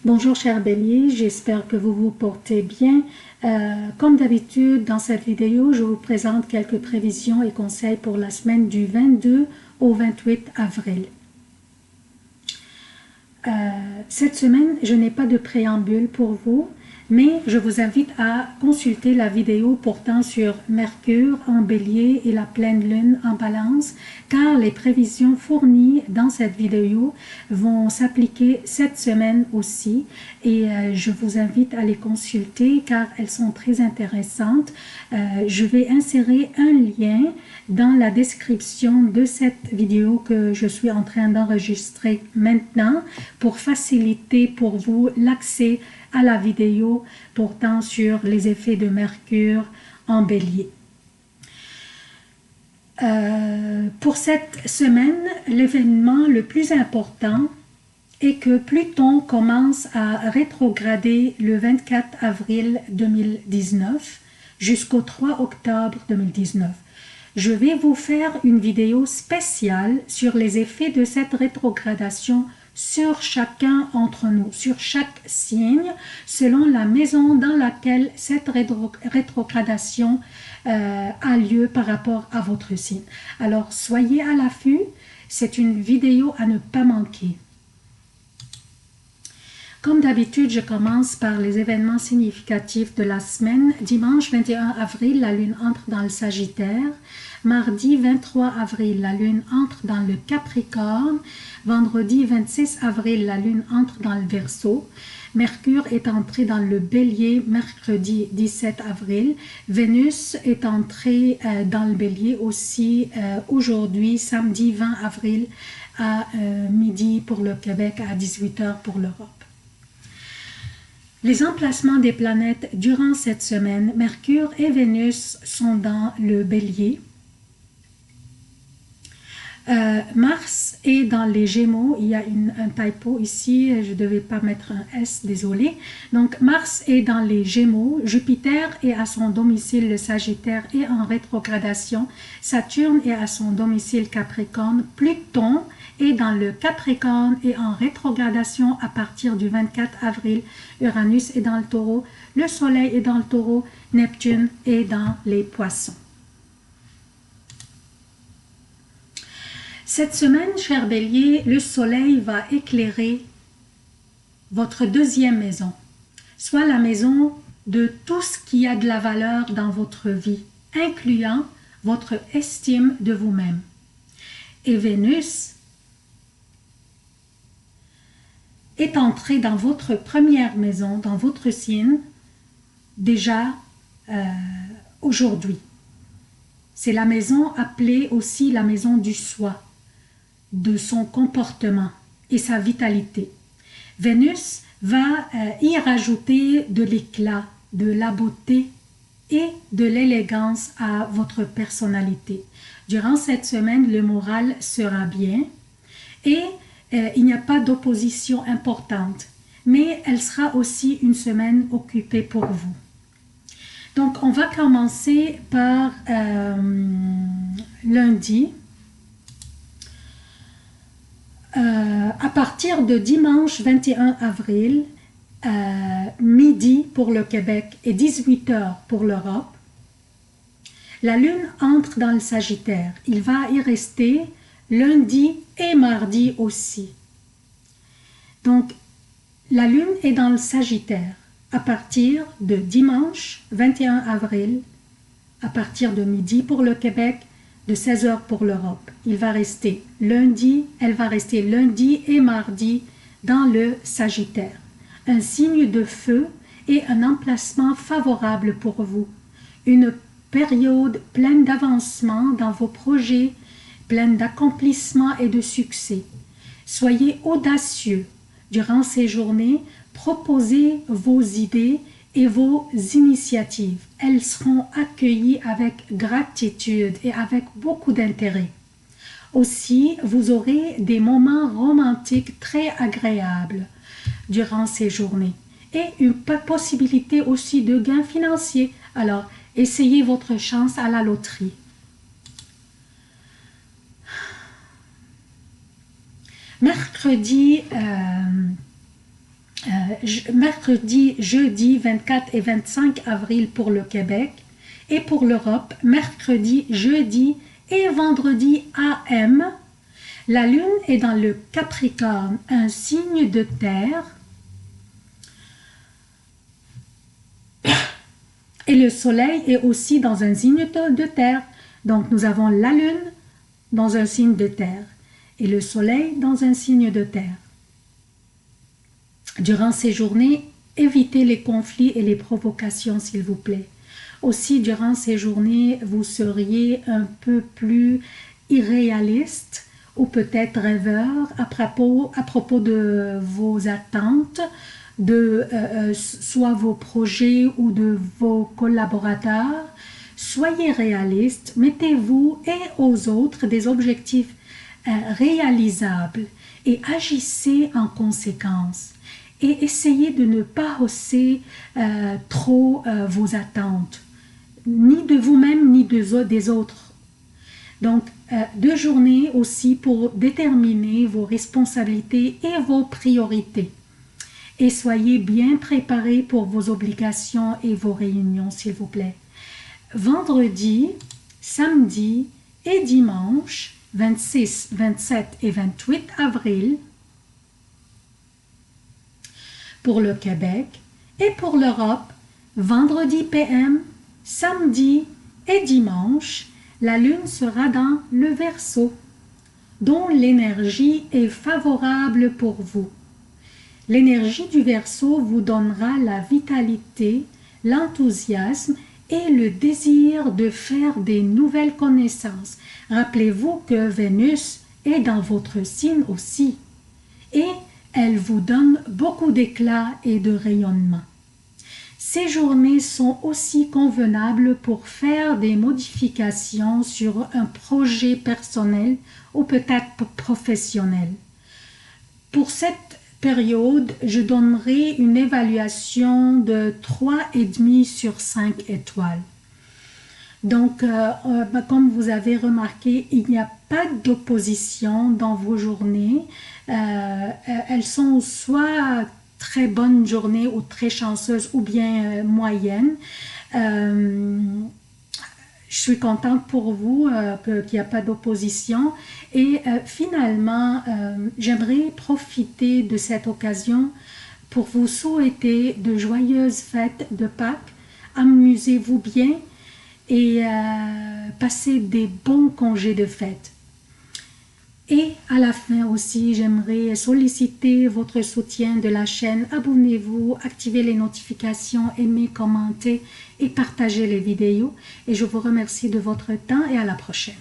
Bonjour chers béliers, j'espère que vous vous portez bien. Comme d'habitude, dans cette vidéo, je vous présente quelques prévisions et conseils pour la semaine du 22 au 28 avril. Cette semaine, je n'ai pas de préambule pour vous, mais je vous invite à consulter la vidéo portant sur Mercure en bélier et la pleine lune en balance, car les prévisions fournies dans cette vidéo vont s'appliquer cette semaine aussi, et je vous invite à les consulter car elles sont très intéressantes. Je vais insérer un lien dans la description de cette vidéo que je suis en train d'enregistrer maintenant pour faciliter pour vous l'accès à la vidéo portant sur les effets de Mercure en bélier. Pour cette semaine, l'événement le plus important est que Pluton commence à rétrograder le 24 avril 2019 jusqu'au 3 octobre 2019. Je vais vous faire une vidéo spéciale sur les effets de cette rétrogradation sur chacun d'entre nous, sur chaque signe, selon la maison dans laquelle cette rétrogradation a lieu par rapport à votre signe. Alors, soyez à l'affût, c'est une vidéo à ne pas manquer. Comme d'habitude, je commence par les événements significatifs de la semaine. Dimanche 21 avril, la lune entre dans le Sagittaire. Mardi 23 avril, la lune entre dans le Capricorne. Vendredi 26 avril, la lune entre dans le Verseau. Mercure est entré dans le Bélier mercredi 17 avril. Vénus est entrée dans le Bélier aussi aujourd'hui, samedi 20 avril à midi pour le Québec, à 18 h pour l'Europe. Les emplacements des planètes durant cette semaine, Mercure et Vénus sont dans le Bélier. Mars est dans les Gémeaux, il y a un typo ici, je ne devais pas mettre un S, désolé. Donc Mars est dans les Gémeaux, Jupiter est à son domicile le Sagittaire et en rétrogradation, Saturne est à son domicile Capricorne, Pluton est dans le Capricorne et en rétrogradation à partir du 24 avril, Uranus est dans le Taureau, le Soleil est dans le Taureau, Neptune est dans les Poissons. Cette semaine, chers béliers, le soleil va éclairer votre deuxième maison, soit la maison de tout ce qui a de la valeur dans votre vie, incluant votre estime de vous-même. Et Vénus est entrée dans votre première maison, dans votre signe, déjà aujourd'hui. C'est la maison appelée aussi la maison du soi, de son comportement et sa vitalité. Vénus va y rajouter de l'éclat, de la beauté et de l'élégance à votre personnalité. Durant cette semaine, le moral sera bien et il n'y a pas d'opposition importante, mais elle sera aussi une semaine occupée pour vous. Donc, on va commencer par lundi. À partir de dimanche 21 avril, midi pour le Québec et 18 h pour l'Europe, la lune entre dans le Sagittaire. Il va y rester lundi et mardi aussi. Donc, la lune est dans le Sagittaire à partir de dimanche 21 avril, à partir de midi pour le Québec, de 16 h pour l'Europe. Elle va rester lundi et mardi dans le Sagittaire. Un signe de feu et un emplacement favorable pour vous. Une période pleine d'avancement dans vos projets, pleine d'accomplissements et de succès. Soyez audacieux durant ces journées, proposez vos idées et vos initiatives. Elles seront accueillies avec gratitude et avec beaucoup d'intérêt. Aussi, vous aurez des moments romantiques très agréables durant ces journées et une possibilité aussi de gains financiers. Alors, essayez votre chance à la loterie. Mercredi mercredi, jeudi 24 et 25 avril pour le Québec. Et pour l'Europe, mercredi, jeudi et vendredi AM. La lune est dans le Capricorne, un signe de terre. Et le soleil est aussi dans un signe de terre. Donc nous avons la lune dans un signe de terre et le soleil dans un signe de terre. Durant ces journées, évitez les conflits et les provocations, s'il vous plaît. Aussi, durant ces journées, vous seriez un peu plus irréaliste ou peut-être rêveur à propos de vos attentes, de soit vos projets ou de vos collaborateurs. Soyez réaliste, mettez-vous et aux autres des objectifs réalisables et agissez en conséquence. Et essayez de ne pas hausser trop vos attentes, ni de vous-même ni des autres. Donc, 2 journées aussi pour déterminer vos responsabilités et vos priorités. Et soyez bien préparés pour vos obligations et vos réunions, s'il vous plaît. Vendredi, samedi et dimanche, 26, 27 et 28 avril, pour le Québec et pour l'Europe, vendredi PM, samedi et dimanche, la lune sera dans le Verseau, dont l'énergie est favorable pour vous. L'énergie du Verseau vous donnera la vitalité, l'enthousiasme et le désir de faire des nouvelles connaissances. Rappelez-vous que Vénus est dans votre signe aussi et elle vous donne beaucoup d'éclat et de rayonnement. Ces journées sont aussi convenables pour faire des modifications sur un projet personnel ou peut-être professionnel. Pour cette période, je donnerai une évaluation de 3,5 sur 5 étoiles. Donc, comme vous avez remarqué, il n'y a pas d'opposition dans vos journées. Elles sont soit très bonnes journées ou très chanceuses ou bien moyennes. Je suis contente pour vous qu'il n'y a pas d'opposition et finalement j'aimerais profiter de cette occasion pour vous souhaiter de joyeuses fêtes de Pâques. Amusez-vous bien et passez des bons congés de fête. Et à la fin aussi, j'aimerais solliciter votre soutien de la chaîne. Abonnez-vous, activez les notifications, aimez, commentez et partagez les vidéos. Et je vous remercie de votre temps et à la prochaine.